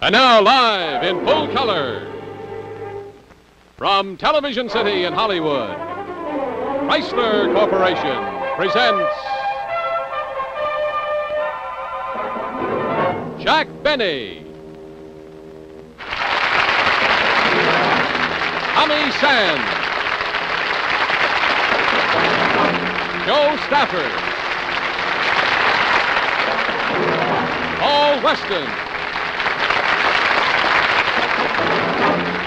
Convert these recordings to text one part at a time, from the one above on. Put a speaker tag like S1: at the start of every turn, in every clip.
S1: And now, live in full color, from Television City in Hollywood, Chrysler Corporation presents Jack Benny, Tommy Sands, Joe Stafford, Paul Weston,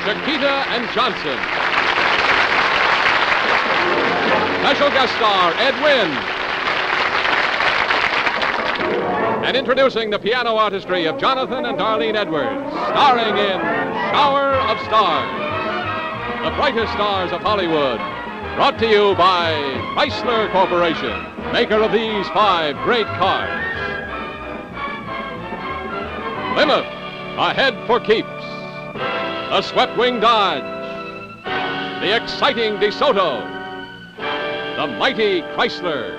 S1: Chiquita Johnson. Special guest star, Wynn. And introducing the piano artistry of Jonathan and Darlene Edwards, starring in Shower of Stars, the brightest stars of Hollywood, brought to you by Chrysler Corporation, maker of these 5 great cars. Plymouth, ahead for keeps. The swept-wing Dodge, the exciting DeSoto, the mighty Chrysler,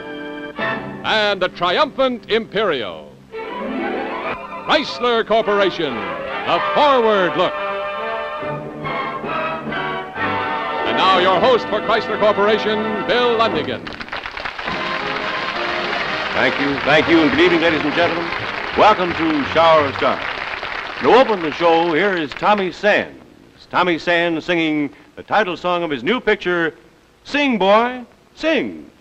S1: and the triumphant Imperio. Chrysler Corporation, the forward look. And now your host for Chrysler Corporation, Bill Lundigan.
S2: Thank you, and good evening, ladies and gentlemen. Welcome to Shower of Stars. To open the show, here is Tommy Sands. Tommy Sands singing the title song of his new picture, Sing, Boy, Sing.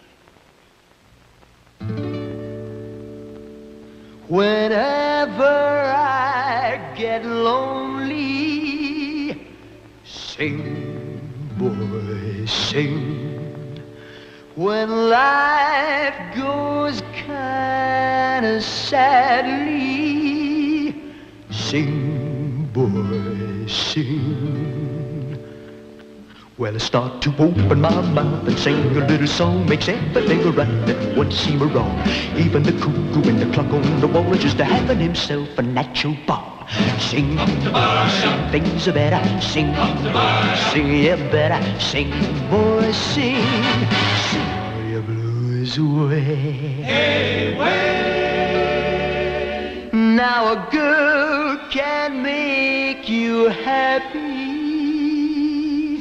S3: Whenever I get lonely, sing, boy, sing. When life goes kinda sadly, sing, boy, sing. Well, I start to open my mouth and sing a little song, makes everything right that once seemed wrong. Even the cuckoo and the clock on the wall are just having himself a natural ball. Sing, sing, things are better. Sing, sing, yeah, better. Sing, boy, sing. Sing your blues away.
S4: Hey, way.
S3: Now a girl can make you happy.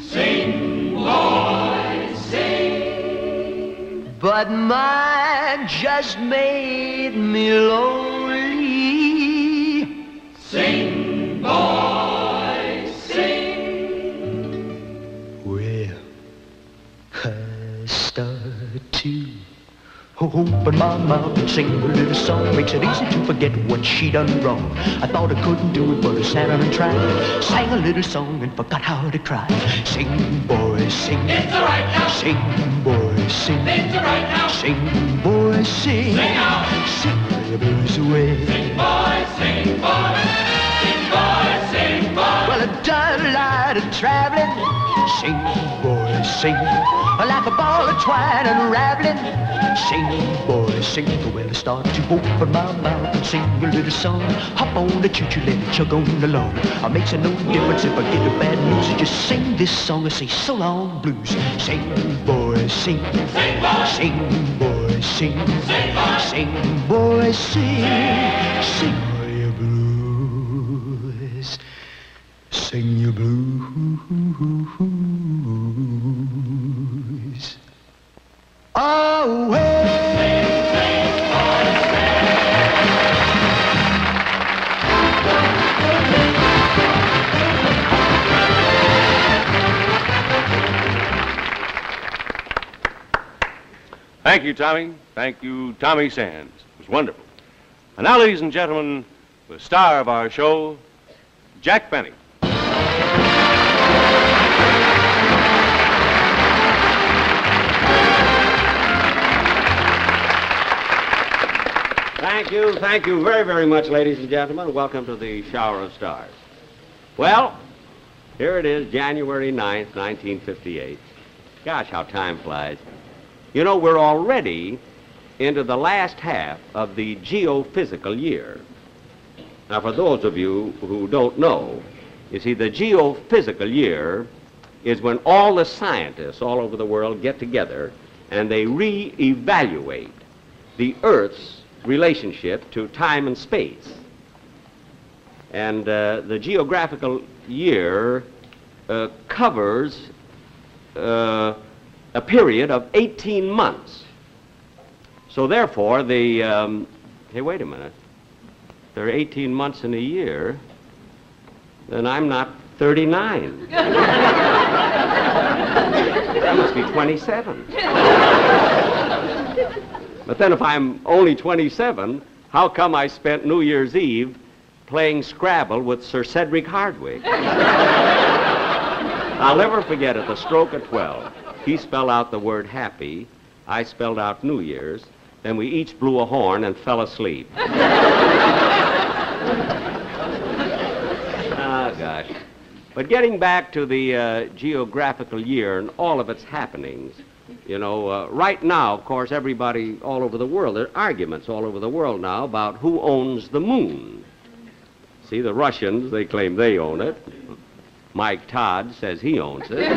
S4: Sing, boy, sing.
S3: But mine just made me lonely.
S4: Sing, boy, sing.
S3: Well, I start to open my mouth and sing a little song. Makes it easy to forget what she done wrong. I thought I couldn't do it, but I sat down and tried. Sang a little song and forgot how to cry. Sing, boy, sing.
S4: It's all right now.
S3: Sing, boy, sing.
S4: It's all right now.
S3: Sing, boy, sing.
S4: Sing out.
S3: Sing the blues away.
S4: Sing, boy, sing, boy. Sing, boy, sing, boy.
S3: Well, I done a lot of traveling. Sing, boy, sing. Like a ball of twine unraveling. Sing, boy, sing. Well, I start to open my mouth and sing a little song. Hop on the choo-choo, let it chug on along. It makes no difference if I get the bad news. I just sing this song and say so long blues. Sing, boy, sing.
S4: Sing, boy.
S3: Sing, boy, sing.
S4: Sing, boy.
S3: Sing, boy, sing. Sing your blues. Sing your blues. Away.
S2: Thank you, Tommy. Thank you, Tommy Sands. It was wonderful. And now, ladies and gentlemen, the star of our show, Jack Benny.
S5: Thank you very, very much, ladies and gentlemen. Welcome to the Shower of Stars. Well, here it is, January 9th, 1958. Gosh, how time flies. You know, we're already into the last half of the geophysical year. Now, for those of you who don't know, you see, the geophysical year is when all the scientists all over the world get together and they And the geographical year covers a period of 18 months. So therefore, the... hey, wait a minute. There are 18 months in a year. Then I'm not 39. I must be 27. But then if I'm only 27, how come I spent New Year's Eve playing Scrabble with Sir Cedric Hardwicke? I'll never forget at the stroke of 12. He spelled out the word happy. I spelled out New Year's. Then we each blew a horn and fell asleep. Ah, gosh. But getting back to the geographical year and all of its happenings, you know, right now, of course, everybody all over the world, there are arguments all over the world now about who owns the moon. See, the Russians, they claim they own it. Mike Todd says he owns it.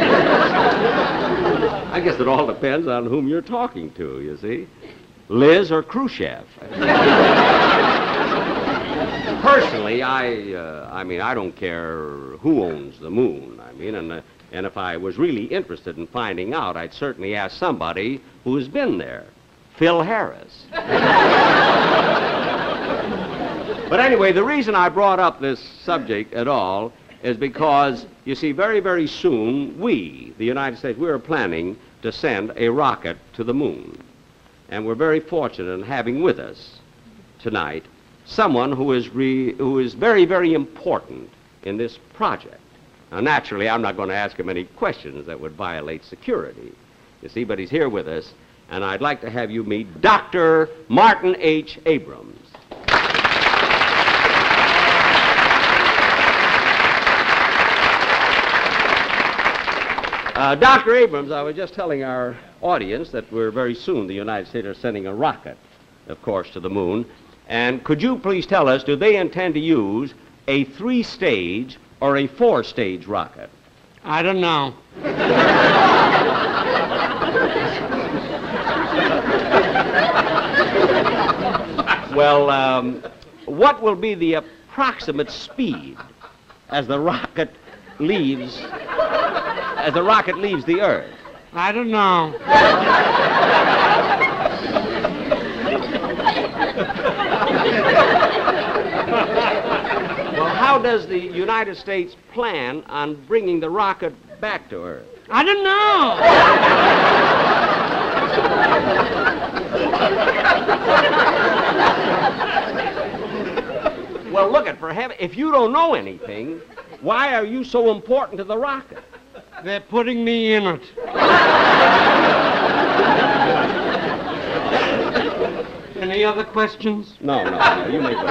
S5: I guess it all depends on whom you're talking to, you see. Liz or Khrushchev. Personally, I mean, I don't care who owns the moon. I mean, and if I was really interested in finding out, I'd certainly ask somebody who has been there. Phil Harris. But anyway, the reason I brought up this subject at all is because, you see, very, very soon, we, the United States, we are planning to send a rocket to the moon. And we're very fortunate in having with us tonight someone who is very, very important in this project. Now, naturally, I'm not going to ask him any questions that would violate security, you see, but he's here with us, and I'd like to have you meet Dr. Martin H. Abrams. Dr. Abrams, I was just telling our audience that we're very soon, the United States are sending a rocket, of course, to the moon. And could you please tell us, do they intend to use a 3-stage or a 4-stage rocket?
S6: I don't know.
S5: Well, what will be the approximate speed as the rocket leaves the Earth?
S6: I don't know.
S5: Well, how does the United States plan on bringing the rocket back to Earth?
S6: I don't know.
S5: Well, look it, for heaven, if you don't know anything, why are you so important to the rocket?
S6: They're putting me in it. Any other questions?
S5: No, you may go.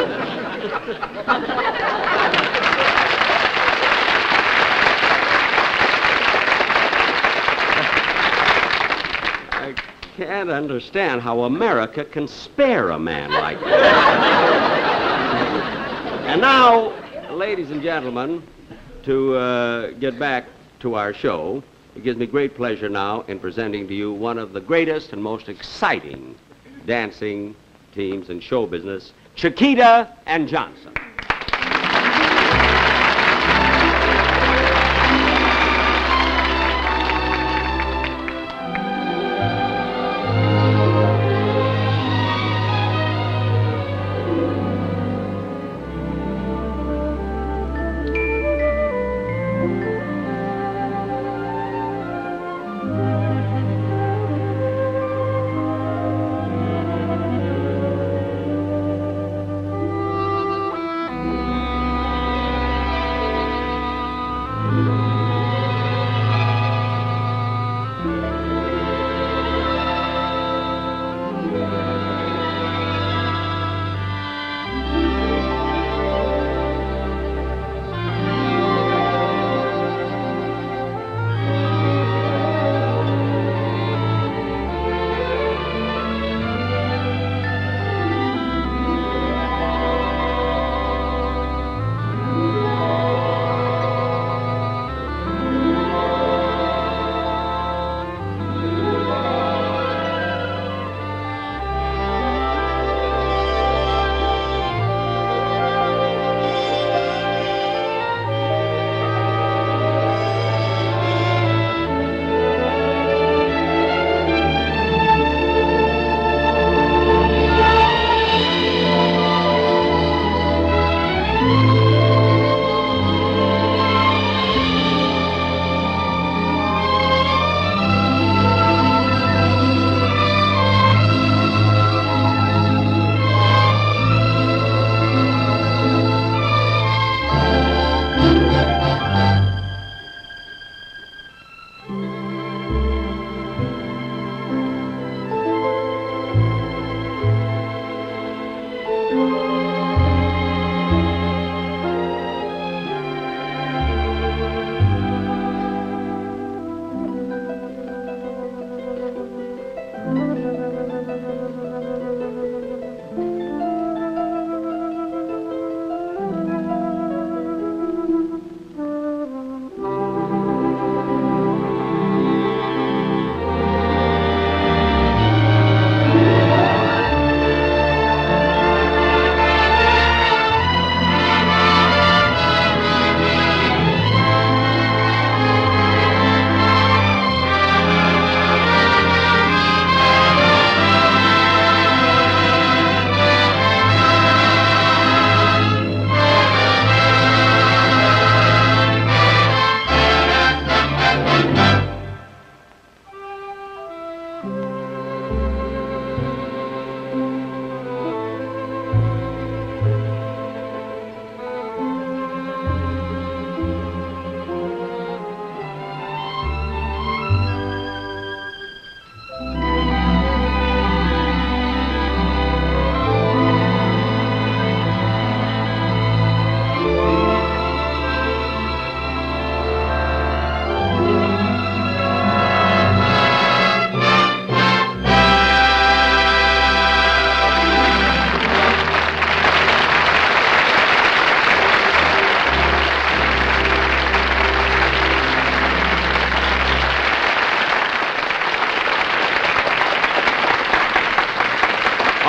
S5: I can't understand how America can spare a man like that. And now, ladies and gentlemen, to get back to our show, it gives me great pleasure now in presenting to you one of the greatest and most exciting dancing teams in show business, Chiquita and Johnson.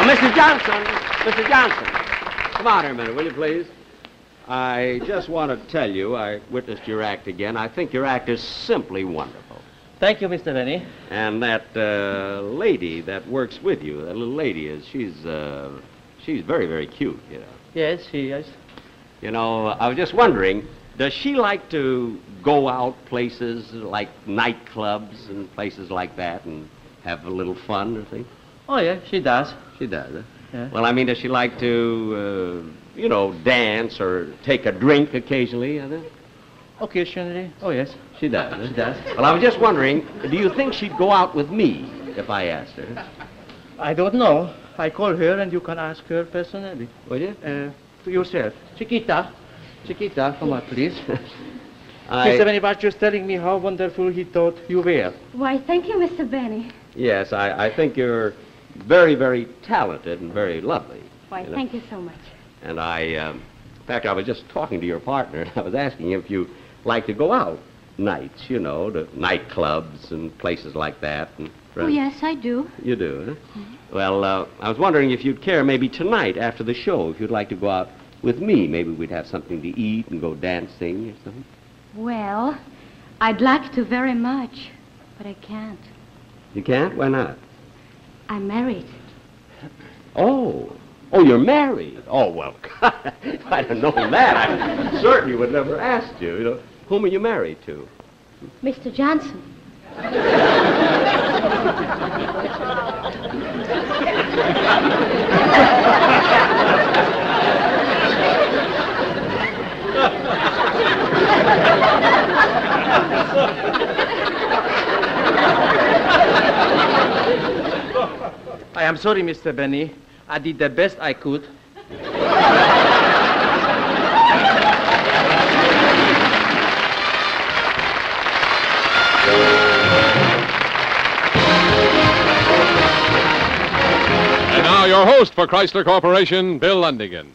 S5: Mr. Johnson, Mr. Johnson, come out here a minute, will you please? I just want to tell you, I witnessed your act again. I think your act is simply wonderful.
S7: Thank you, Mr. Benny.
S5: And that lady that works with you, that little lady, she's very, very cute, you know.
S7: Yes, she is.
S5: You know, I was just wondering, does she like to go out places like nightclubs and places like that and have a little fun or thing?
S7: Oh, yeah, she does.
S5: She does, huh?
S7: Yeah.
S5: Well, I mean, does she like to, you know, dance or take a drink occasionally?
S7: Occasionally. Oh, yes.
S5: She does, huh?
S7: She does.
S5: Well, I was just wondering, do you think she'd go out with me if I asked her?
S7: I don't know. I call her and you can ask her personally.
S5: Would you?
S7: To yourself. Chiquita, come on, please.
S5: I...
S7: Mr. Benny was just telling me how wonderful he thought you were.
S8: Why, thank you, Mr. Benny.
S5: Yes, I think you're very, very talented and very lovely.
S8: Why,
S5: you know?
S8: thank you so much.
S5: And in fact, I was just talking to your partner, and I was asking him if you like to go out nights, you know, to nightclubs and places like that. And
S8: Oh, yes, I do.
S5: You do, huh? Mm-hmm. Well, I was wondering if you'd care maybe tonight after the show, if you'd like to go out with me. Maybe we'd have something to eat and go dancing or something.
S8: Well, I'd like to very much, but I can't.
S5: You can't? Why not?
S8: I'm married.
S5: Oh, you're married. Oh, well, if I'd have known that, I certainly would never asked you. You know, whom are you married to?
S8: Mr. Johnson.
S7: I am sorry, Mr. Benny. I did the best I could.
S1: And now your host for Chrysler Corporation, Bill Lundigan.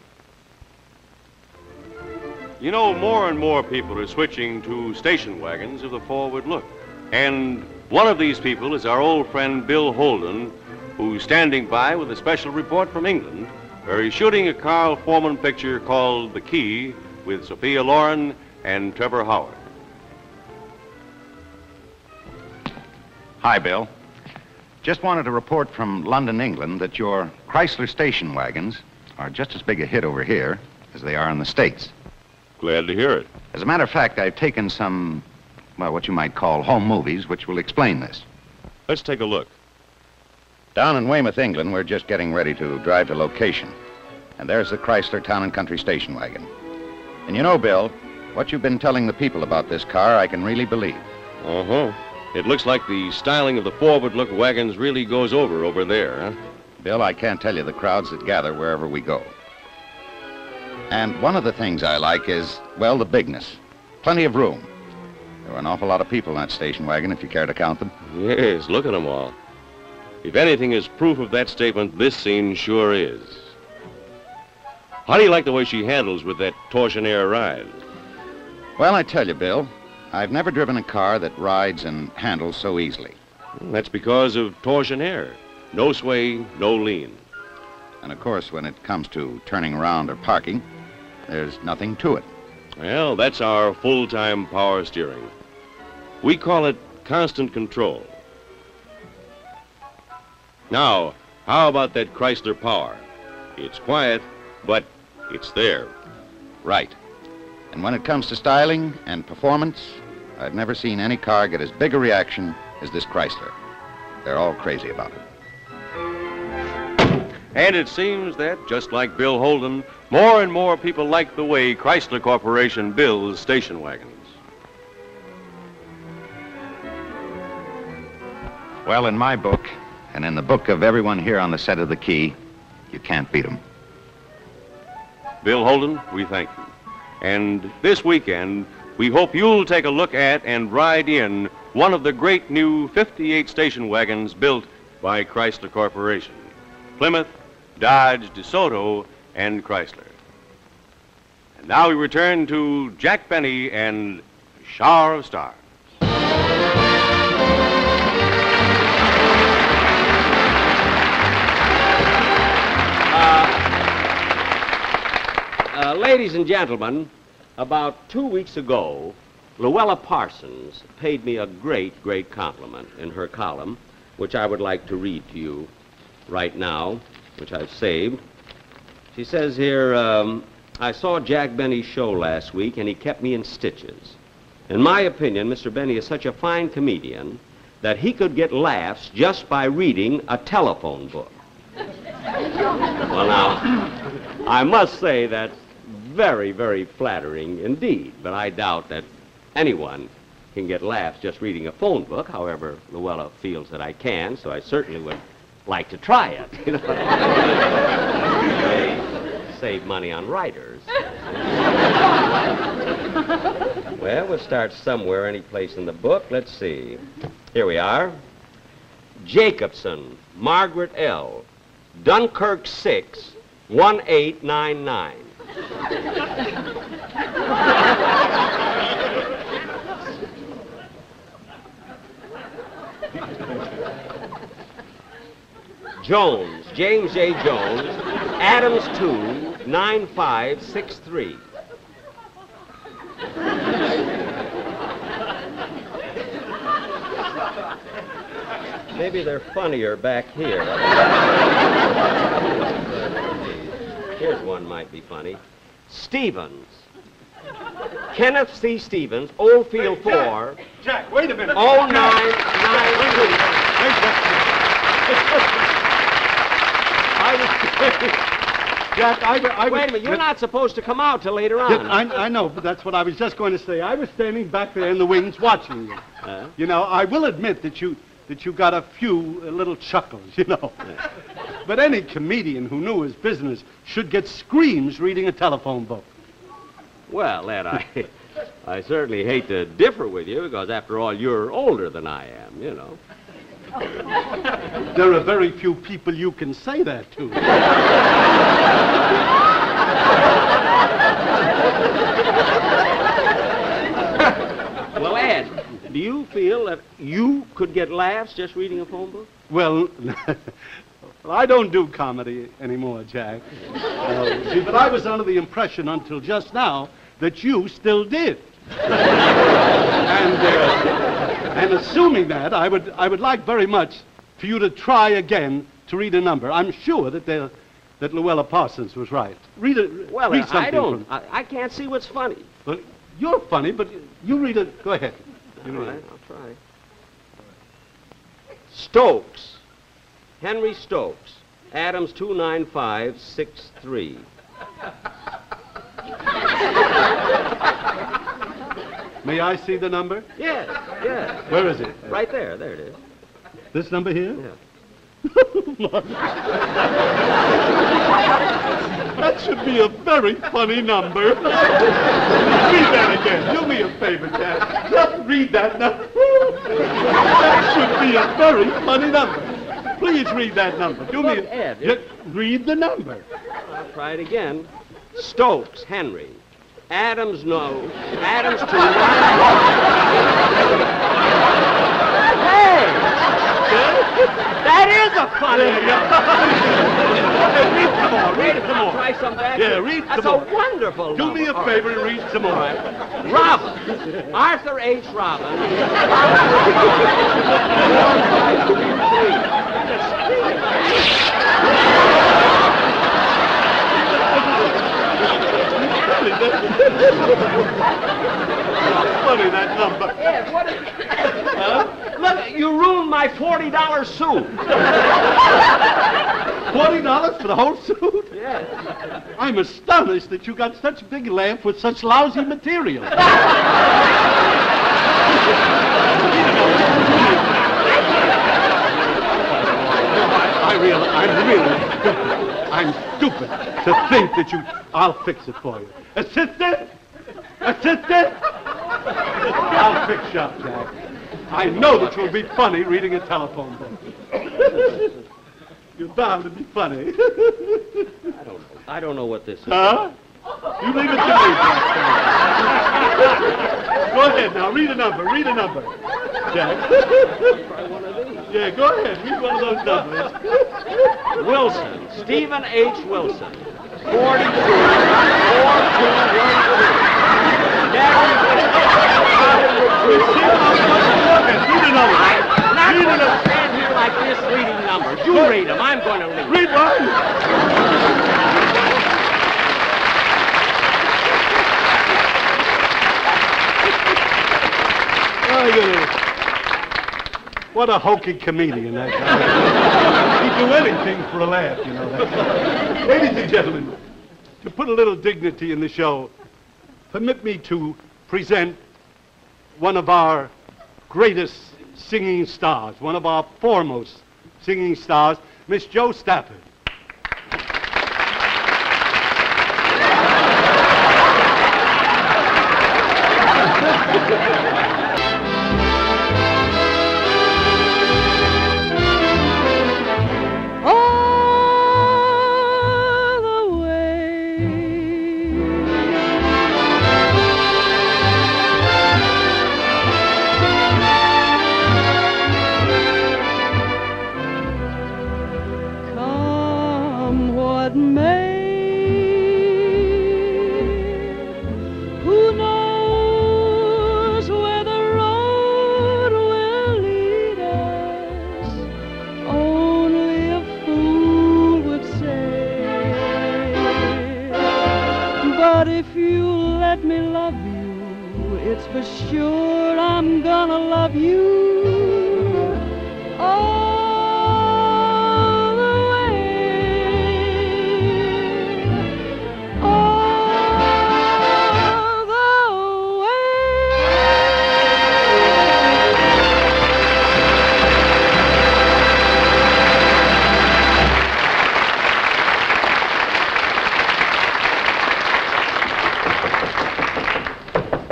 S2: You know, more and more people are switching to station wagons of the forward look. And one of these people is our old friend Bill Holden, who's standing by with a special report from England, where he's shooting a Carl Foreman picture called The Key with Sophia Loren and Trevor Howard.
S9: Hi, Bill. Just wanted to report from London, England, that your Chrysler station wagons are just as big a hit over here as they are in the States.
S2: Glad to hear it.
S9: As a matter of fact, I've taken some, well, what you might call home movies, which will explain this.
S2: Let's take a look.
S9: Down in Weymouth, England, we're just getting ready to drive to location. And there's the Chrysler Town and Country station wagon. And you know, Bill, what you've been telling the people about this car, I can really believe.
S2: Uh-huh. It looks like the styling of the forward-look wagons really goes over there, huh?
S9: Bill, I can't tell you the crowds that gather wherever we go. And one of the things I like is, well, the bigness. Plenty of room. There are an awful lot of people in that station wagon, if you care to count them.
S2: Yes, look at them all. If anything is proof of that statement, this scene sure is. How do you like the way she handles with that torsionaire ride?
S9: Well, I tell you, Bill, I've never driven a car that rides and handles so easily.
S2: That's because of torsionaire. No sway, no lean.
S9: And of course, when it comes to turning around or parking, there's nothing to it.
S2: Well, that's our full-time power steering. We call it constant control. Now, how about that Chrysler Power? It's quiet, but it's there.
S9: Right. And when it comes to styling and performance, I've never seen any car get as big a reaction as this Chrysler. They're all crazy about it.
S2: And it seems that, just like Bill Holden, more and more people like the way Chrysler Corporation builds station wagons.
S9: Well, in my book, and in the book of everyone here on the set of The Key, you can't beat them.
S2: Bill Holden, we thank you. And this weekend, we hope you'll take a look at and ride in one of the great new 58 station wagons built by Chrysler Corporation. Plymouth, Dodge, DeSoto, and Chrysler. And now we return to Jack Benny and Shower of Stars.
S5: Ladies and gentlemen, about 2 weeks ago, Luella Parsons paid me a great, great compliment in her column, which I would like to read to you right now, which I've saved. She says here, I saw Jack Benny's show last week, and he kept me in stitches. In my opinion, Mr. Benny is such a fine comedian that he could get laughs just by reading a telephone book. Well, now, I must say that's very, very flattering indeed, but I doubt that anyone can get laughs just reading a phone book. However, Luella feels that I can, so I certainly would like to try it. You know? Save money on writers. Well, we'll start somewhere, any place in the book. Let's see. Here we are. Jacobson, Margaret L., Dunkirk 6, 1899. Jones, James J. Jones, Adams 2, 9563. Maybe they're funnier back here. Here's one might be funny. Stevens. Kenneth C. Stevens, Oldfield 4.
S6: Jack, wait a minute.
S5: 0992.
S6: Jack, I was...
S5: Wait a minute, you're not supposed to come out till later on.
S6: Yes, I know, but that's what I was just going to say. I was standing back there in the wings watching you. You know, I will admit that you got a few little chuckles, you know. But any comedian who knew his business should get screams reading a telephone book.
S5: Well, Ed, I certainly hate to differ with you, because after all, you're older than I am, you know.
S6: There are very few people you can say that to.
S5: Well, Ed, do you feel that you could get laughs just reading a phone book?
S6: Well, I don't do comedy anymore, Jack. See, but I was under the impression until just now that you still did. And assuming that, I would like very much for you to try again to read a number. I'm sure that that Luella Parsons was right. Read something
S5: I don't.
S6: from...
S5: I can't see what's funny.
S6: Well, you're funny, but you read it. Go ahead.
S5: All right, I'll try. Stokes. Henry Stokes. Adams 29563.
S6: May I see the number?
S5: Yes, yes.
S6: Where is it?
S5: Right there. There it is.
S6: This number here?
S5: Yeah.
S6: That should be a very funny number. Read that again. Do me a favor, Jack. Just read that number. That should be a very funny number. Please read that number. Do me a...
S5: Ed,
S6: Just read the number.
S5: I'll try it again. Stokes, Henry. Adams, no. Adams 295. Hey! That is a funny number. Read some more. Try some back.
S6: Yeah, read some more.
S5: That's a wonderful
S6: Do
S5: number.
S6: me a favor and read some more.
S5: All right. Robin. Arthur H. Robin.
S6: Funny, that number.
S5: Ed, what is... Huh? Look, you ruined my $40 suit.
S6: $40 for the whole suit?
S5: Yes.
S6: I'm astonished that you got such a big lamp with such lousy material. I'm stupid to think that you... I'll fix it for you. Assistant! Assistant! I'll fix you up, Jack. I know that you'll be funny reading a telephone book. You're bound to be funny.
S5: I don't know what this is.
S6: Huh? You leave it to me, Jack. Go ahead now. Read a number. Read a number. Jack.
S5: Try one of these.
S6: Yeah, go ahead. Read one of those numbers.
S5: Wilson. Stephen H. Wilson. 424212.
S6: Read another.
S5: I'm not going to stand here like this reading numbers. You read them. I'm going to read.
S6: Read one. Oh, what a hokey comedian that guy. He'd do anything for a laugh, you know that. Ladies and gentlemen, to put a little dignity in the show, permit me to present one of our greatest singing stars, one of our foremost singing stars, Miss Jo Stafford.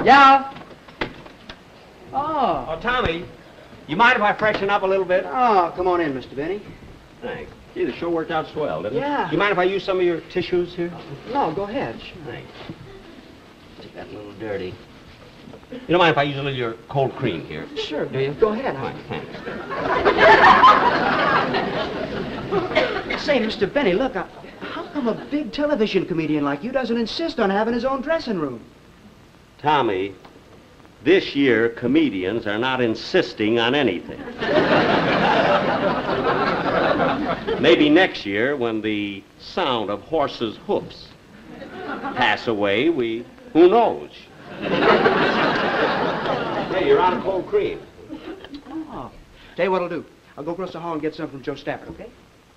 S7: Yeah?
S5: Oh, Tommy, you mind if I freshen up a little bit?
S10: Oh, come on in, Mr. Benny.
S5: Thanks. Gee, the show worked out swell, didn't it?
S10: Yeah.
S5: You mind if I use some of your tissues here?
S10: No, go ahead.
S5: Thanks. Take that a little dirty. You don't mind if I use a little of your cold cream here?
S10: Sure, do you? Go ahead.
S5: Fine, thanks.
S10: Say, Mr. Benny, look, how come a big television comedian like you doesn't insist on having his own dressing room?
S5: Tommy, this year, comedians are not insisting on anything. Maybe next year, when the sound of horses' hoofs pass away, who knows? Hey, you're out of cold cream.
S10: Oh. Tell you what I'll do. I'll go across the hall and get some from Joe Stafford, okay?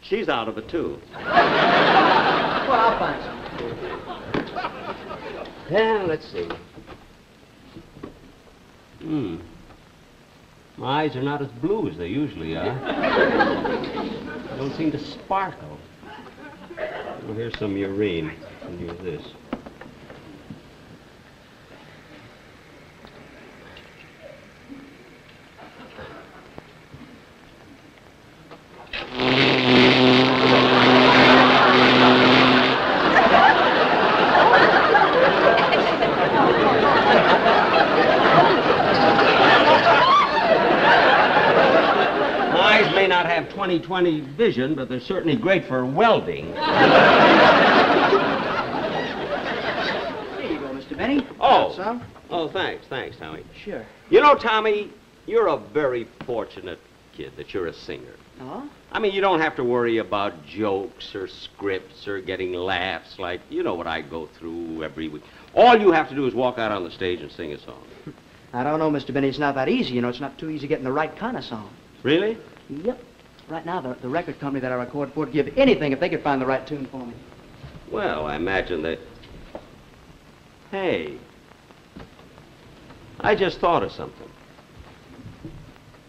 S5: She's out of it, too.
S10: Well, I'll find some.
S5: Yeah, let's see. My eyes are not as blue as they usually are. They don't seem to sparkle. Well, here's some urine. And use this. May not have 20/20 vision, but they're certainly great for welding.
S10: Here you go, Mr. Benny.
S5: Oh.
S10: Some?
S5: Oh, thanks, Tommy.
S10: Sure.
S5: You know, Tommy, you're a very fortunate kid that you're a singer.
S10: Oh?
S5: I mean, you don't have to worry about jokes or scripts or getting laughs like, you know what I go through every week. All you have to do is walk out on the stage and sing a song.
S10: I don't know, Mr. Benny. It's not that easy. You know, it's not too easy getting the right kind of song.
S5: Really?
S10: Yep. Right now, the record company that I record for would give anything if they could find the right tune for me.
S5: Well, I imagine that... Hey, I just thought of something.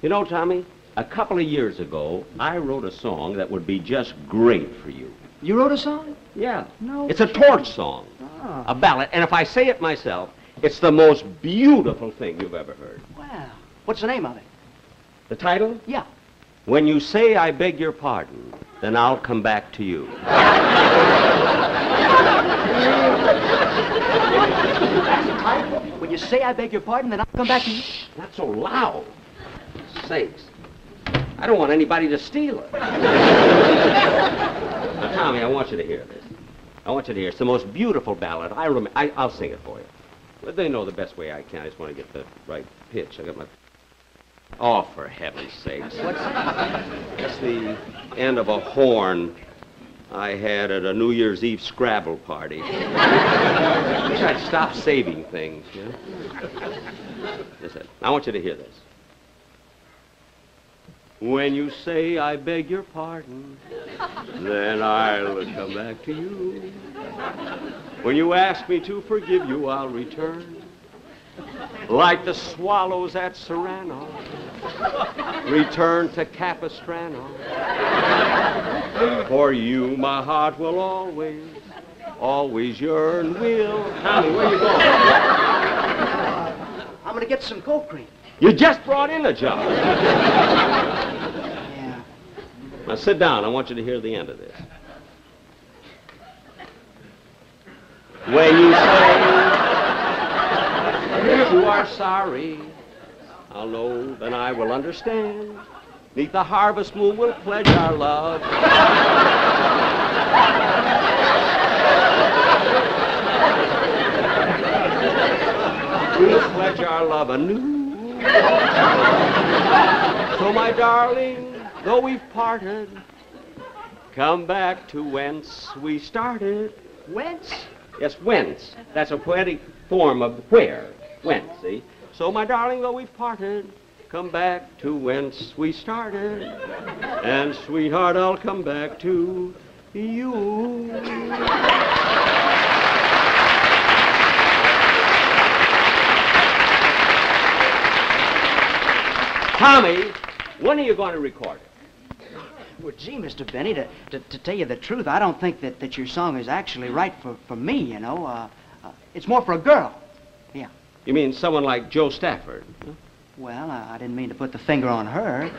S5: You know, Tommy, a couple of years ago, I wrote a song that would be just great for you.
S10: You wrote a song?
S5: Yeah.
S10: No.
S5: It's a torch song.
S10: Oh.
S5: A ballad. And if I say it myself, it's the most beautiful thing you've ever heard.
S10: Wow. What's the name of it?
S5: The title?
S10: Yeah.
S5: When you say I beg your pardon, then I'll come back to you.
S10: When you say I beg your pardon, then I'll come back to you.
S5: Not so loud. Sakes. I don't want anybody to steal it. Now, Tommy, I want you to hear this. I want you to hear it. It's the most beautiful ballad. I'll sing it for you. But they know the best way I can. I just want to get the right pitch. I got my... Oh, for heaven's sakes. That's the end of a horn I had at a New Year's Eve Scrabble party. Wish I'd stop saving things, you know? Listen, I want you to hear this. When you say I beg your pardon, then I'll come back to you. When you ask me to forgive you, I'll return. Like the swallows at Serrano, return to Capistrano. For you, my heart will always yearn. Will. Tommy, where you going?
S10: I'm going to get some cold cream.
S5: You just brought in a job.
S10: Yeah.
S5: Now sit down. I want you to hear the end of this. When you say you are sorry, I'll know, then I will understand. 'Neath the harvest moon we'll pledge our love. We'll pledge our love anew. So, my darling, though we've parted, come back to whence we started.
S10: Whence?
S5: Yes, whence. That's a poetic form of where. Whence, see? So, my darling, though we've parted, come back to whence we started. And, sweetheart, I'll come back to you. Tommy, when are you going to record it?
S10: Well, gee, Mr. Benny, to tell you the truth, I don't think that your song is actually right for me, you know. It's more for a girl. Yeah.
S5: You mean someone like Joe Stafford? Huh?
S10: Well, I didn't mean to put the finger on her.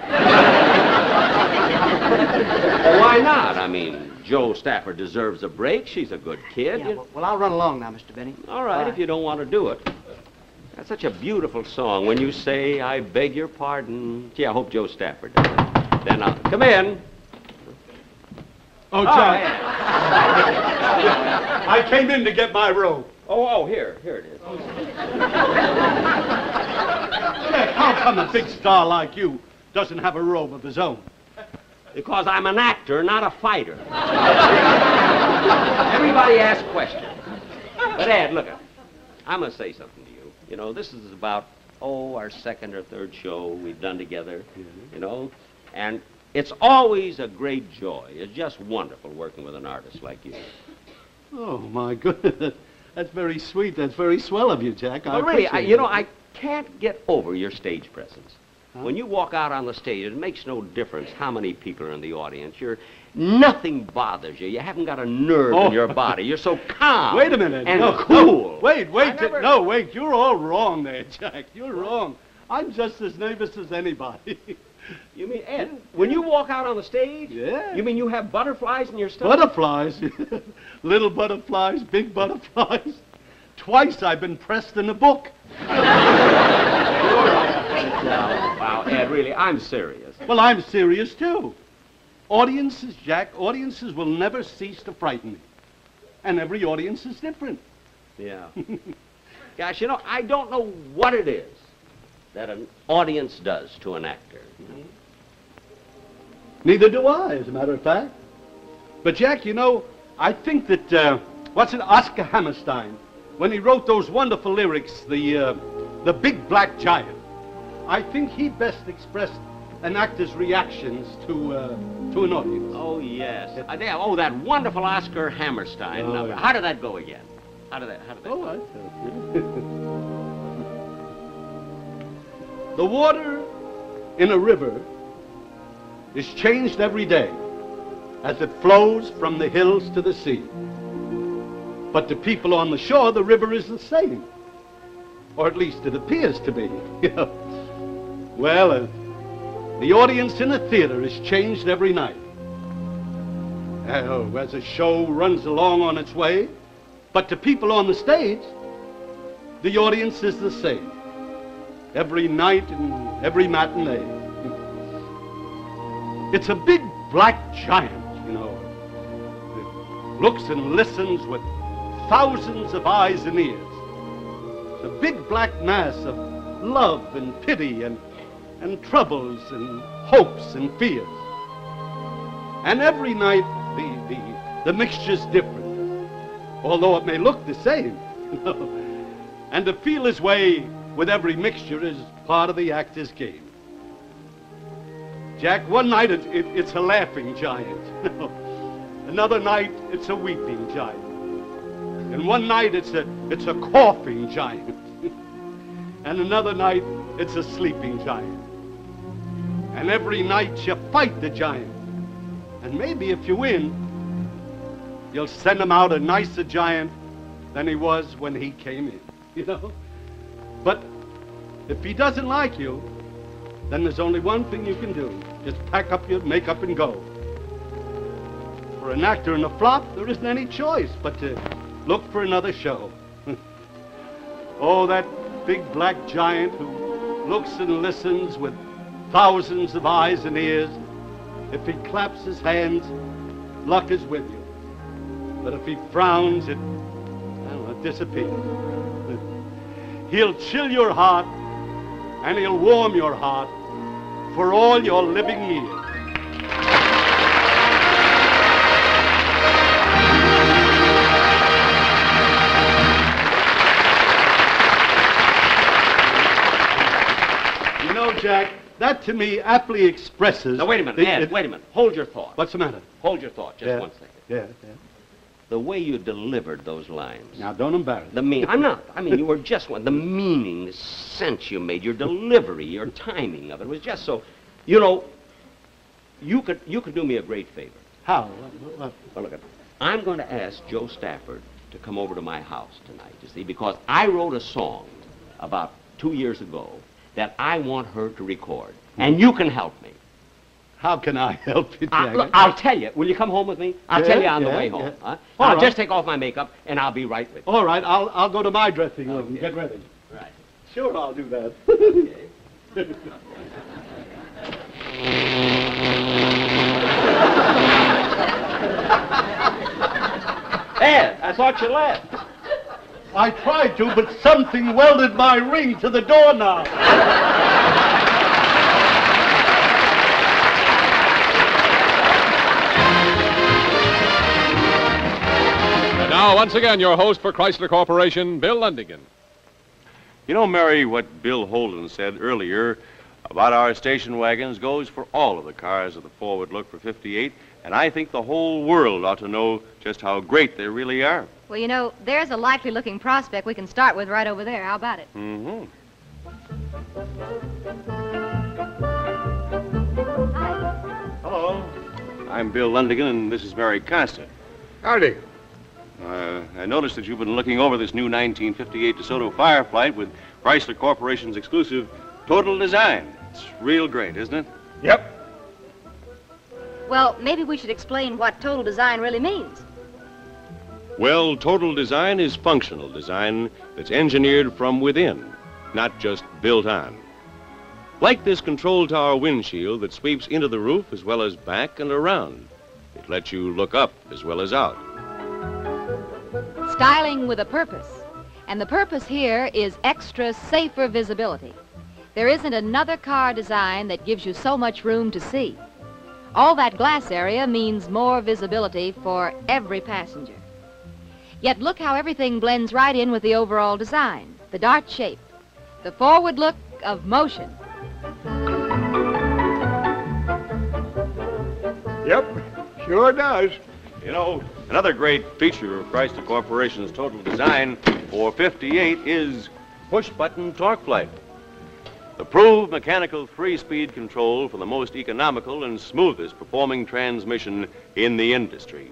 S5: Well, why not? I mean, Joe Stafford deserves a break. She's a good kid.
S10: Yeah, well, I'll run along now, Mr. Benny.
S5: All right, if you don't want to do it. That's such a beautiful song. When you say, I beg your pardon. Gee, I hope Joe Stafford does it. Then I'll... Come in.
S6: Oh, John. I came in to get my robe.
S5: Oh, here it is.
S6: Jack, how come a big star like you doesn't have a robe of his own?
S5: Because I'm an actor, not a fighter. Everybody asks questions. But, Ed, look, I'm going to say something to you. You know, this is about, our second or third show we've done together, you know, and it's always a great joy. It's just wonderful working with an artist like you.
S6: Oh, my goodness. That's very sweet. That's very swell of you, Jack.
S5: But really, I can't get over your stage presence. Huh? When you walk out on the stage, it makes no difference how many people are in the audience. Nothing bothers you. You haven't got a nerve in your body. You're so calm.
S6: Wait a minute.
S5: And cool.
S6: No, wait. You're all wrong there, Jack. You're wrong. I'm just as nervous as anybody.
S5: You mean, Ed, when you walk out on the stage?
S6: Yeah.
S5: You mean you have butterflies in your stomach?
S6: Butterflies? Little butterflies, big butterflies. Twice I've been pressed in a book.
S5: Wow, Ed, really, I'm serious.
S6: Well, I'm serious, too. Audiences, Jack, audiences will never cease to frighten me. And every audience is different.
S5: Yeah. Gosh, you know, I don't know what it is that an audience does to an actor.
S6: Mm-hmm. Neither do I, as a matter of fact. But, Jack, you know, I think that, Oscar Hammerstein, when he wrote those wonderful lyrics, the Big Black Giant, I think he best expressed an actor's reactions to an audience.
S5: Oh, yes. That wonderful Oscar Hammerstein number.
S6: Yeah.
S5: How did that go again? How did that go?
S6: I tell you. The water in a river is changed every day as it flows from the hills to the sea. But to people on the shore, the river is the same. Or at least it appears to be. Well, the audience in a theater is changed every night. As a show runs along on its way, but to people on the stage, the audience is the same. Every night and every matinee. It's a big black giant, you know. It looks and listens with thousands of eyes and ears. It's a big black mass of love and pity and troubles and hopes and fears. And every night, the mixture's different, although it may look the same. And to feel his way with every mixture is part of the actor's game. Jack, one night it's a laughing giant. Another night it's a weeping giant. And one night it's a coughing giant. And another night it's a sleeping giant. And every night you fight the giant. And maybe if you win, you'll send him out a nicer giant than he was when he came in, you know? But if he doesn't like you, then there's only one thing you can do. Just pack up your makeup and go. For an actor in a flop, there isn't any choice but to look for another show. Oh, that big black giant who looks and listens with thousands of eyes and ears. If he claps his hands, luck is with you. But if he frowns, it disappears. He'll chill your heart, and he'll warm your heart for all your living years. You know, Jack, that to me aptly expresses...
S5: Now, wait a minute, Ed, wait a minute. Hold your thought.
S6: What's the matter?
S5: Hold your thought, just 1 second.
S6: Yeah.
S5: The way you delivered those lines.
S6: Now, don't embarrass
S5: me. I'm not. I mean, you were just one. The meaning, the sense you made, your delivery, your timing of it was just so... You know, you could do me a great favor.
S6: How?
S5: Well, look, I'm going to ask Joe Stafford to come over to my house tonight, you see, because I wrote a song about 2 years ago that I want her to record, and you can help me.
S6: How can I help you, Jack?
S5: Look, I'll tell you. Will you come home with me? I'll tell you on the way home.
S6: Yeah.
S5: Huh?
S6: I'll
S5: just take off my makeup, and I'll be right with you.
S6: All right, I'll go to my dressing room and get ready.
S5: Right.
S6: Sure, I'll do that.
S5: Ed, I thought you left.
S6: I tried to, but something welded my ring to the doorknob.
S1: now, once again, your host for Chrysler Corporation, Bill Lundigan.
S2: You know, Mary, what Bill Holden said earlier about our station wagons goes for all of the cars of the Forward Look for 58, and I think the whole world ought to know just how great they really are.
S11: Well, you know, there's a likely-looking prospect we can start with right over there. How about it?
S2: Mm-hmm. Hello. I'm Bill Lundigan, and this is Mary Costa.
S12: Howdy.
S2: I noticed that you've been looking over this new 1958 DeSoto Fireflight with Chrysler Corporation's exclusive Total Design. It's real great, isn't it?
S12: Yep.
S11: Well, maybe we should explain what total design really means.
S2: Well, Total Design is functional design that's engineered from within, not just built on. Like this control tower windshield that sweeps into the roof as well as back and around. It lets you look up as well as out.
S11: Styling with a purpose. And the purpose here is extra safer visibility. There isn't another car design that gives you so much room to see. All that glass area means more visibility for every passenger. Yet look how everything blends right in with the overall design. The dart shape, the forward look of motion.
S12: Yep, sure does.
S2: You know, another great feature of Chrysler Corporation's Total Design for 58 is push-button torque flight. The proved mechanical three-speed control for the most economical and smoothest performing transmission in the industry.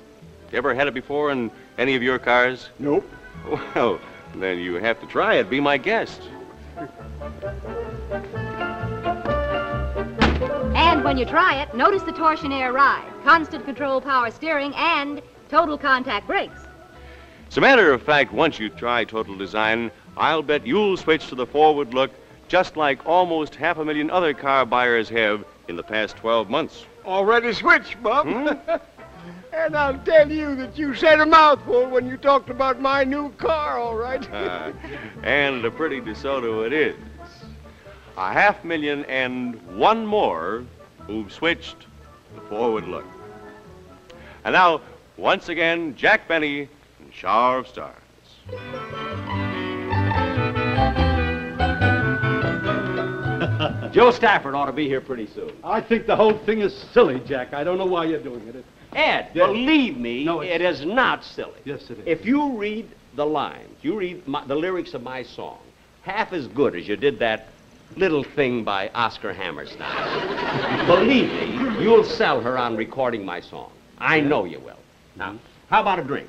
S2: You ever had it before in any of your cars?
S12: Nope.
S2: Well, then you have to try it. Be my guest.
S11: And when you try it, notice the torsionaire ride, constant control power steering, and total contact brakes.
S2: As a matter of fact, once you try Total Design, I'll bet you'll switch to the Forward Look just like almost 500,000 other car buyers have in the past 12 months.
S12: Already switched, Bob. And I'll tell you that you said a mouthful when you talked about my new car, all right?
S2: And a pretty DeSoto it is. 500,000 and one more who've switched the Forward Look. And now, once again, Jack Benny and Shower of Stars.
S5: Joe Stafford ought to be here pretty soon.
S6: I think the whole thing is silly, Jack. I don't know why you're doing it.
S5: Ed,
S6: Yes.
S5: believe me,
S6: No,
S5: it is not silly.
S6: Yes, it is.
S5: If you read the lines, you read the lyrics of my song, half as good as you did that little thing by Oscar Hammerstein, believe me, you'll sell her on recording my song. I know you will. Now, how about a drink?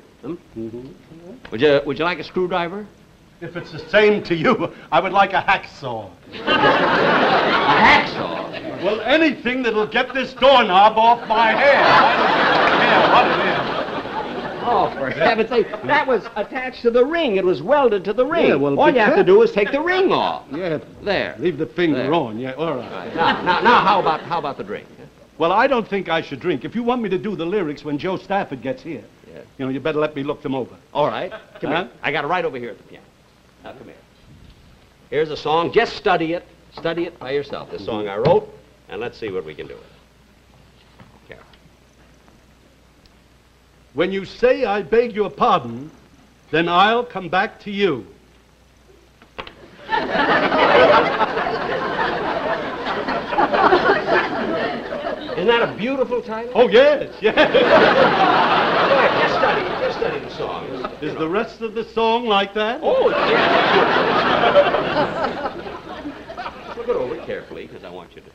S5: Would you like a screwdriver?
S6: If it's the same to you, I would like a hacksaw.
S5: A hacksaw?
S6: Well, anything that'll get this doorknob off my hair. I don't care what it is.
S5: Oh, for heaven's sake, that was attached to the ring. It was welded to the ring.
S6: Yeah, well,
S5: all
S6: be
S5: you have to
S6: careful.
S5: do is take the ring off.
S6: Yeah.
S5: There.
S6: Leave the finger
S5: There.
S6: on. Yeah, all right.
S5: Now, how about the drink?
S6: Well, I don't think I should drink. If you want me to do the lyrics when Joe Stafford gets here, you know, you better let me look them over.
S5: All right. Come here. I got it right over here at the piano. Now, come here. Here's a song. Just study it. Study it by yourself. This song I wrote, and let's see what we can do with it. Here.
S6: When you say I beg your pardon, then I'll come back to you.
S5: Isn't that a beautiful title?
S6: Oh, yes, yes.
S5: Go ahead, just study the song.
S6: Is the rest of the song like that?
S5: Oh, yeah. Look it over carefully, because I want you to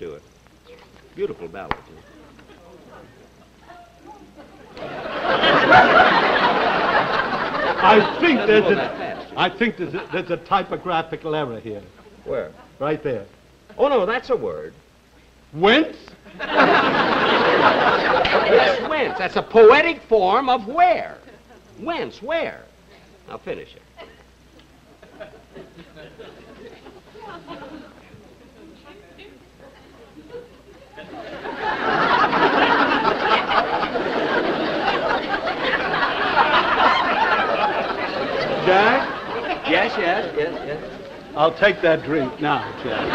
S5: do it. Beautiful ballad.
S6: I think there's a typographical error here.
S5: Where?
S6: Right there.
S5: Oh, no, that's a word.
S6: Whence?
S5: Yes, whence. That's a poetic form of where. Whence, where? Now finish it.
S6: Jack?
S5: Yes.
S6: I'll take that drink now, Jack.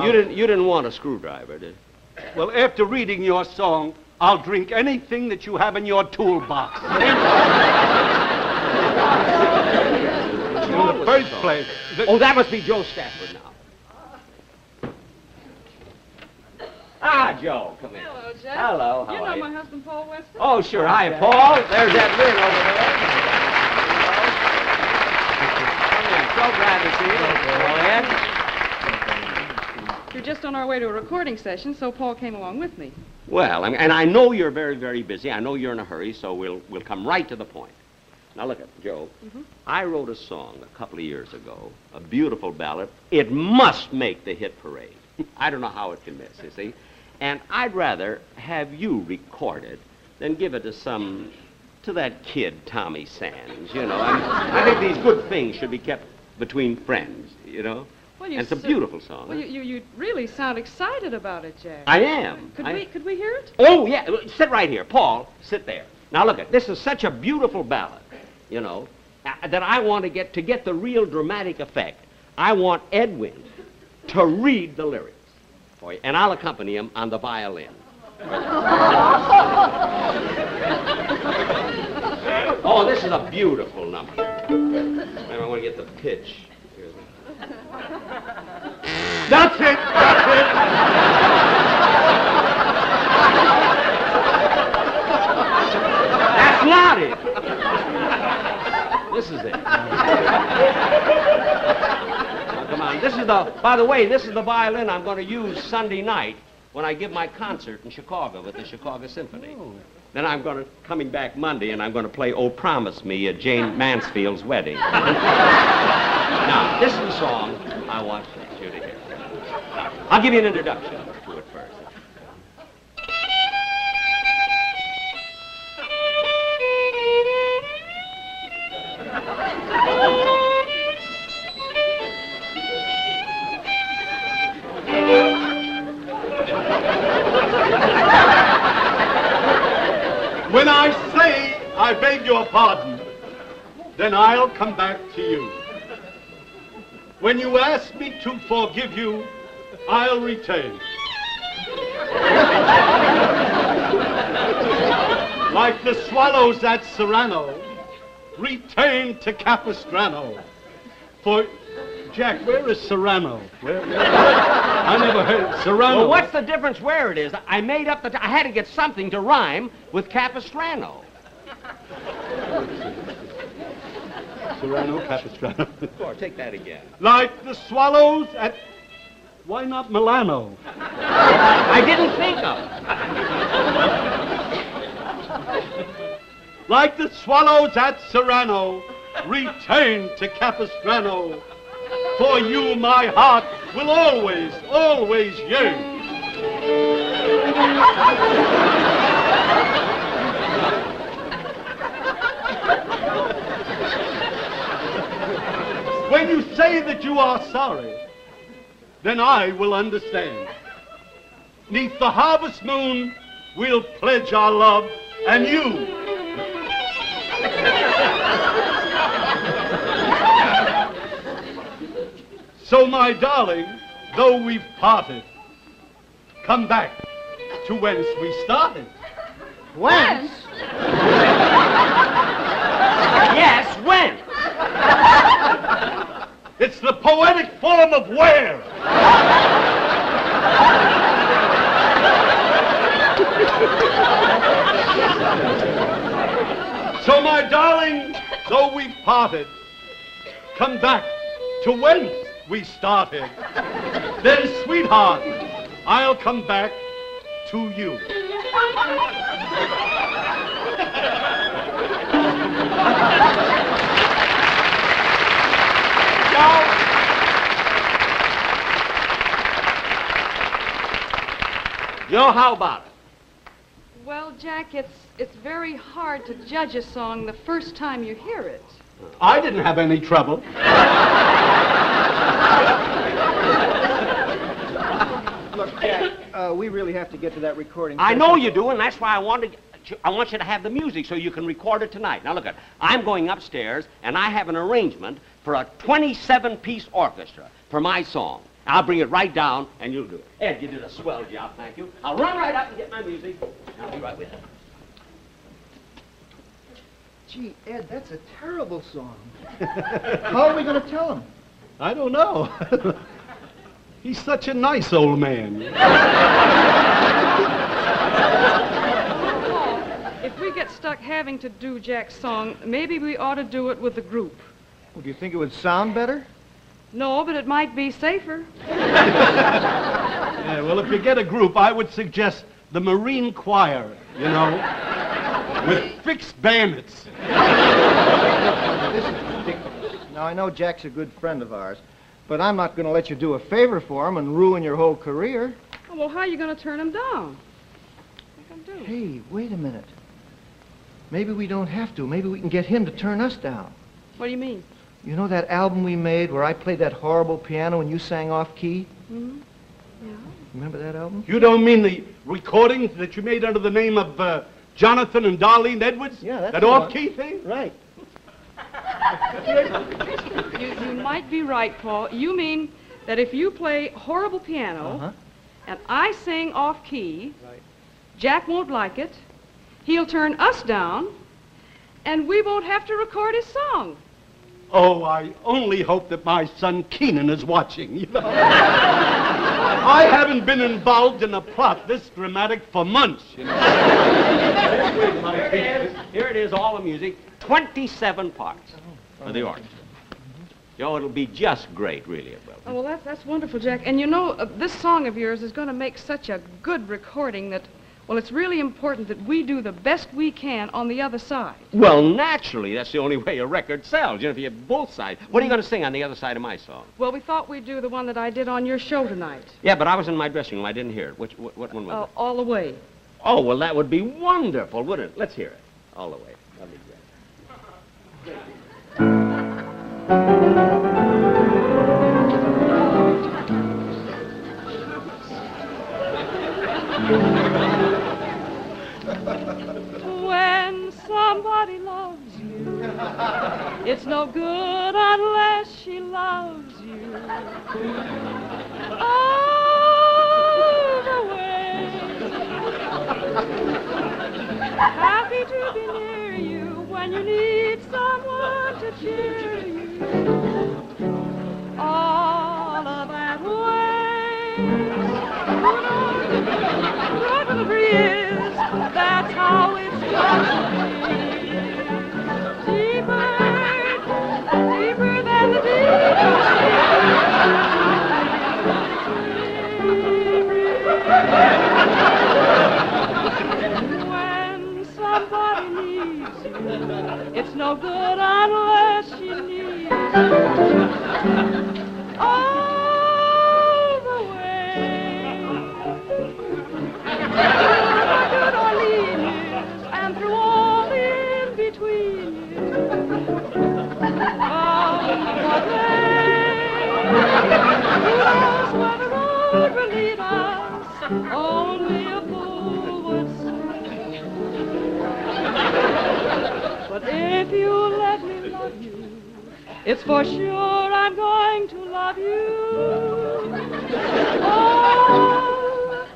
S5: You didn't want a screwdriver, did you?
S6: Well, after reading your song, I'll drink anything that you have in your toolbox. In the first place...
S5: Oh, that must be Joe Stafford now. Ah, Joe, come in.
S13: Hello, Jack.
S5: Hello, how
S13: you
S5: are
S13: know
S5: you?
S13: my husband, Paul Weston?
S5: Oh, sure. Hi, Paul. There's that Wynn over there. Come in. So glad to see you. Go ahead.
S13: We're just on our way to a recording session, so Paul came along with me.
S5: Well, and I know you're very, very busy. I know you're in a hurry, so we'll come right to the point. Now, look at Joe. I wrote a song a couple of years ago, a beautiful ballad. It must make the hit parade. I don't know how it can miss, you see. And I'd rather have you record it than give it to that kid, Tommy Sands, you know. I think these good things should be kept between friends, you know.
S13: Well,
S5: and it's a beautiful song.
S13: Well, you really sound excited about it, Jack.
S5: I am.
S13: Could we hear it?
S5: Oh, yeah. Sit right here. Paul, sit there. Now, look at this is such a beautiful ballad, you know, that I want to get the real dramatic effect. I want Edwin to read the lyrics for you, and I'll accompany him on the violin. Oh, this is a beautiful number. I want to get the pitch.
S6: That's it! That's it!
S5: That's not it! This is it. Come on, by the way, this is the violin I'm going to use Sunday night when I give my concert in Chicago with the Chicago Symphony. Oh. Then I'm coming back Monday, and I'm going to play Oh Promise Me at Jane Mansfield's wedding. Now, this is the song I want you to hear. I'll give you an introduction to it first.
S6: When I say I beg your pardon, then I'll come back to you. When you ask me to forgive you, I'll retain. Like the swallows at Serrano, retain to Capistrano. For, Jack, where is Serrano? Where? I never heard Serrano.
S5: Well, what's the difference where it is? I made up I had to get something to rhyme with Capistrano.
S6: Serrano, Capistrano.
S5: Or take that again.
S6: Like the swallows at... Why not Milano?
S5: I didn't think of it.
S6: Like the swallows at Serrano, retain to Capistrano. For you, my heart will always, always yearn. When you say that you are sorry, then I will understand. 'Neath the harvest moon, we'll pledge our love, and you. So, my darling, though we've parted, come back to whence we started.
S10: Whence?
S5: Yes, when?
S6: It's the poetic form of where. So, my darling, though we've parted, come back to whence we started. Then, sweetheart, I'll come back to you.
S5: Joe, how about it?
S13: Well, Jack, it's very hard to judge a song the first time you hear it.
S6: I didn't have any trouble.
S10: Look, Jack, we really have to get to that recording.
S5: I know you do, and that's why I want you to have the music so you can record it tonight. Now, look, I'm going upstairs, and I have an arrangement for a 27-piece orchestra for my song. I'll bring it right down, and you'll do it. Ed, you did a swell job, thank you. I'll run right up and get my music. I'll be right with you.
S14: Gee, Ed, that's a terrible song. How are we going to tell him?
S6: I don't know. He's such a nice old man.
S13: Paul, if we get stuck having to do Jack's song, maybe we ought to do it with the group.
S14: Well, do you think it would sound better?
S13: No, but it might be safer.
S6: Yeah, well, if you get a group, I would suggest the Marine Choir, you know, with fixed bayonets.
S14: This is ridiculous. Now, I know Jack's a good friend of ours, but I'm not going to let you do a favor for him and ruin your whole career.
S13: Oh, well, how are you going to turn him down? What are you going to do?
S14: Hey, wait a minute. Maybe we don't have to. Maybe we can get him to turn us down.
S13: What do you mean?
S14: You know that album we made where I played that horrible piano and you sang off key?
S13: Mm-hmm. Yeah.
S14: Remember that album?
S6: You don't mean the recording that you made under the name of Jonathan and Darlene Edwards?
S14: Yeah, that's
S6: that
S14: the
S6: off-key thing?
S14: Right.
S13: You might be right, Paul. You mean that if you play horrible piano and I sing off-key, Jack won't like it, he'll turn us down, and we won't have to record his song.
S6: Oh, I only hope that my son Keenan is watching, you know. I haven't been involved in a plot this dramatic for months, you know.
S5: Here it is, all the music, 27 parts for the orchestra. Joe, it'll be just great, really, it will.
S13: Oh, well, that's wonderful, Jack. And you know, this song of yours is going to make such a good recording that, well, it's really important that we do the best we can on the other side.
S5: Well, naturally, that's the only way a record sells. You know, if you have both sides. What are you going to sing on the other side of my song?
S13: Well, we thought we'd do the one that I did on your show tonight.
S5: Yeah, but I was in my dressing room. I didn't hear it. What one was it?
S13: All the Way.
S5: Oh, well, that would be wonderful, wouldn't it? Let's hear it. All the way. That'll be great.
S13: When somebody loves you, it's no good unless she loves you. All the way. Happy to be near you when you need someone to cheer you. All of that way. Good to the breeze, that's how it's got to be. Deeper, deeper than the When somebody needs you, it's no good unless she needs you. All the way. Good Orleans, and through all in between years. Oh, what who knows where the road will lead us? Only a fool would say. But if you let me love you, it's for sure I'm going to love you. All the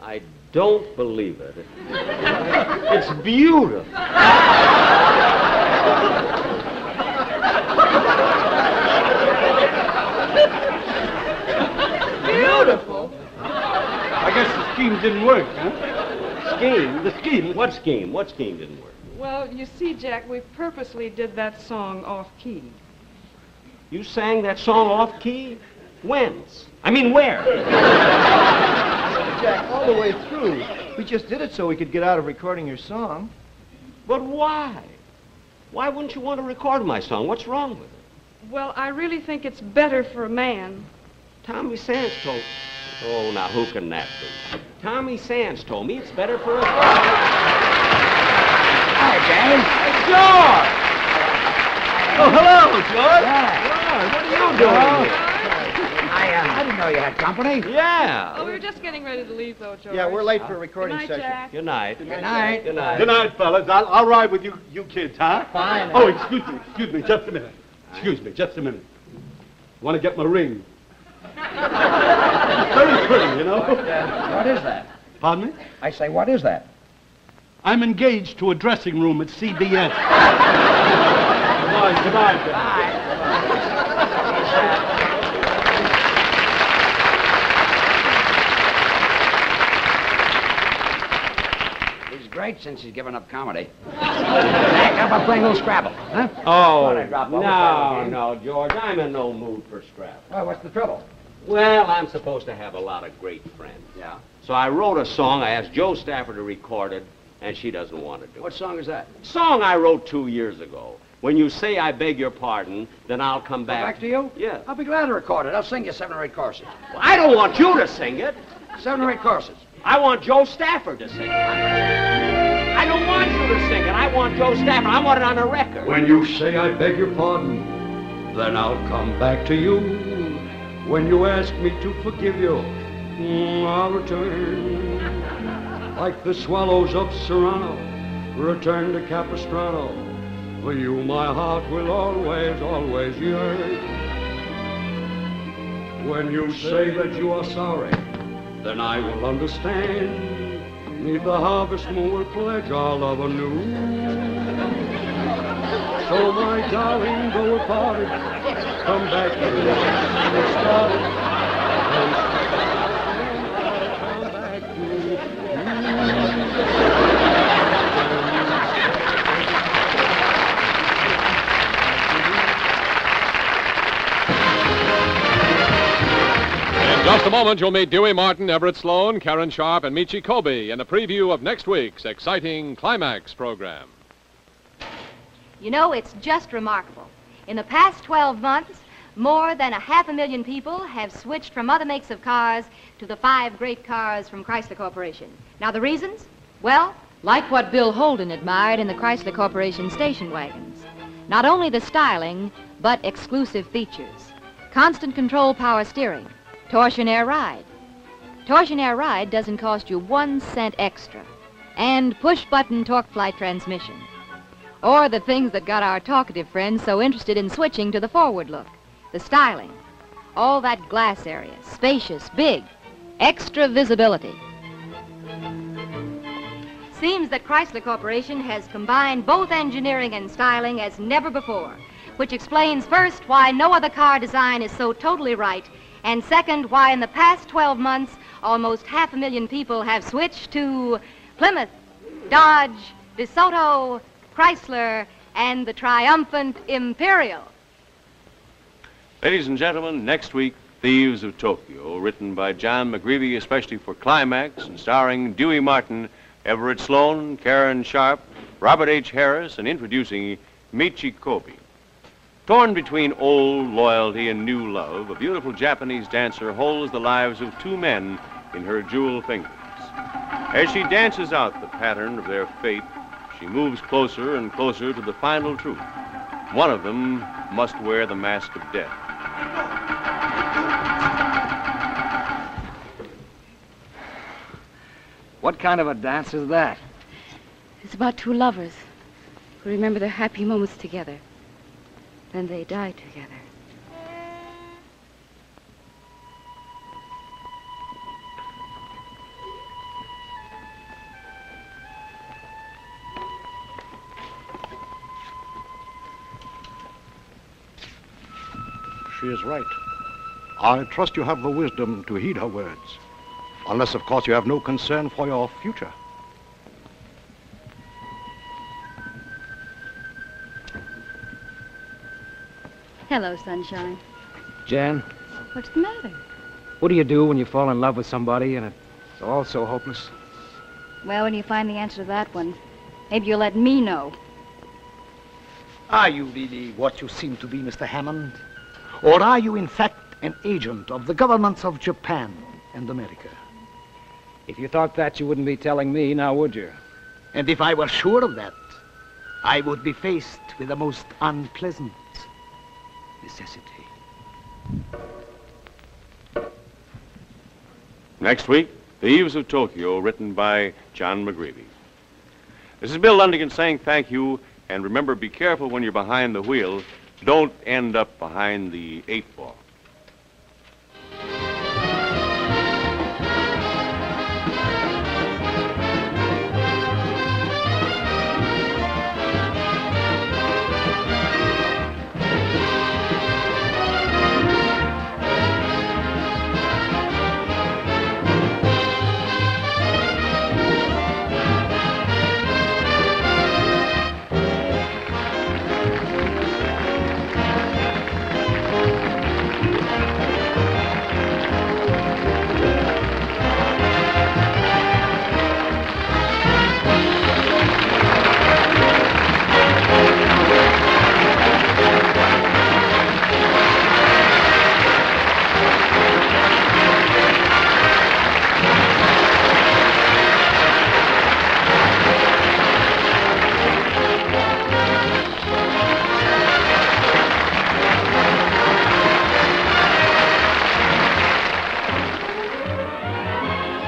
S5: I don't believe it. It's beautiful.
S13: Beautiful.
S6: I guess the scheme didn't work, huh?
S5: Scheme? The scheme? What scheme? What scheme didn't work?
S13: Well, you see, Jack, we purposely did that song off-key.
S5: You sang that song off-key? When? I mean, where?
S14: Jack, all the way through. We just did it so we could get out of recording your song.
S5: But why? Why wouldn't you want to record my song? What's wrong with it?
S13: Well, I really think it's better for a man.
S5: Tommy Sands told... Oh, now, who can that be? Tommy Sands told me it's better for a...
S10: Hi, James.
S5: George! Oh, hello, George.
S10: Yeah.
S12: what are you doing here?
S15: I didn't know you had company.
S5: Yeah.
S13: Oh, we were just getting ready to leave, though, George.
S14: Yeah, we're late for a recording
S13: Good night,
S14: session.
S13: Jack.
S5: Good night.
S15: Good night.
S5: Good night.
S6: Good night, fellas. I'll ride with you kids, huh?
S15: Fine.
S6: Oh, excuse me, just a minute. Excuse me, just a minute. Want to get my ring. Very pretty, you know.
S15: What is that?
S6: Pardon me?
S15: I say, what is that?
S6: I'm engaged to a dressing room at CBS. Goodbye.
S15: He's great since he's given up comedy. Jack, how about playing a little Scrabble, huh?
S5: Oh,
S15: Scrabble.
S5: no, George. I'm in no mood for Scrabble.
S15: Well, what's the trouble?
S5: Well, I'm supposed to have a lot of great friends.
S15: Yeah.
S5: So I wrote a song. I asked Joe Stafford to record it, and she doesn't want to do it.
S15: What song is that?
S5: Song I wrote 2 years ago. When you say I beg your pardon, then I'll come back.
S15: Back to you?
S5: Yeah.
S15: I'll be glad to record it. I'll sing you 7 or 8 courses.
S5: Well, I don't want you to sing it.
S15: 7 or 8 courses.
S5: I want Joe Stafford to sing it. I don't want you to sing it. I want Joe Stafford. I want it on a record.
S12: When you say I beg your pardon, then I'll come back to you. When you ask me to forgive you, I'll return. Like the swallows of Serrano, return to Capistrano. For you my heart will always, always yearn. When you say that you are sorry, then I will understand. Neath the harvest moon will pledge our love anew. So my darling, though we're parted, come back to me. Let's start it. Come back to me.
S1: In just a moment, you'll meet Dewey Martin, Everett Sloan, Karen Sharp, and Michi Kobe in a preview of next week's exciting Climax program.
S11: You know, it's just remarkable. In the past 12 months, more than 500,000 people have switched from other makes of cars to the 5 great cars from Chrysler Corporation. Now, the reasons? Well, like what Bill Holden admired in the Chrysler Corporation station wagons. Not only the styling, but exclusive features. Constant control power steering. Torsion Air Ride. Torsion Air Ride doesn't cost you 1 cent extra. And push-button torque flight transmission. Or the things that got our talkative friends so interested in switching to the forward look. The styling. All that glass area. Spacious, big. Extra visibility. Seems that Chrysler Corporation has combined both engineering and styling as never before. Which explains first why no other car design is so totally right. And second, why in the past 12 months, almost 500,000 people have switched to Plymouth, Dodge, DeSoto, Chrysler, and the triumphant Imperial.
S2: Ladies and gentlemen, next week, Thieves of Tokyo, written by John McGreevy, especially for Climax, and starring Dewey Martin, Everett Sloan, Karen Sharp, Robert H. Harris, and introducing Michi Kobe. Torn between old loyalty and new love, a beautiful Japanese dancer holds the lives of 2 men in her jewel fingers. As she dances out the pattern of their fate, she moves closer and closer to the final truth. One of them must wear the mask of death.
S15: What kind of a dance is that?
S8: It's about 2 lovers who remember their happy moments together. Then they die together.
S16: She is right. I trust you have the wisdom to heed her words. Unless, of course, you have no concern for your future.
S8: Hello, sunshine.
S7: Jan,
S8: What's the matter?
S7: what do you do when you fall in love with somebody and it's all so hopeless?
S8: Well, when you find the answer to that one, maybe you'll let me know.
S17: Are you really what you seem to be, Mr. Hammond? Or are you, in fact, an agent of the governments of Japan and America?
S7: If you thought that, you wouldn't be telling me, now would you?
S17: And if I were sure of that, I would be faced with the most unpleasant necessity.
S2: Next week, Thieves of Tokyo, written by John McGreevy. This is Bill Lundigan saying thank you, and remember, be careful when you're behind the wheel. Don't end up behind the 8-ball.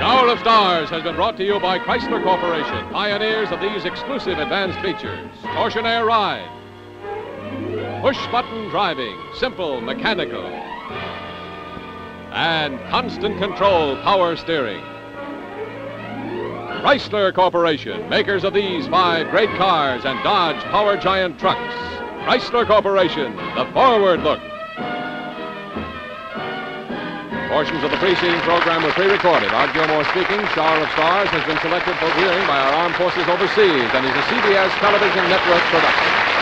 S2: Shower of Stars has been brought to you by Chrysler Corporation, pioneers of these exclusive advanced features. Torsionaire ride, push-button driving, simple, mechanical, and constant control power steering. Chrysler Corporation, makers of these 5 great cars and Dodge Power Giant trucks. Chrysler Corporation, the forward look. Portions of the preceding program were pre-recorded. Art Gilmore speaking. Shower of Stars has been selected for viewing by our armed forces overseas and is a CBS television network production.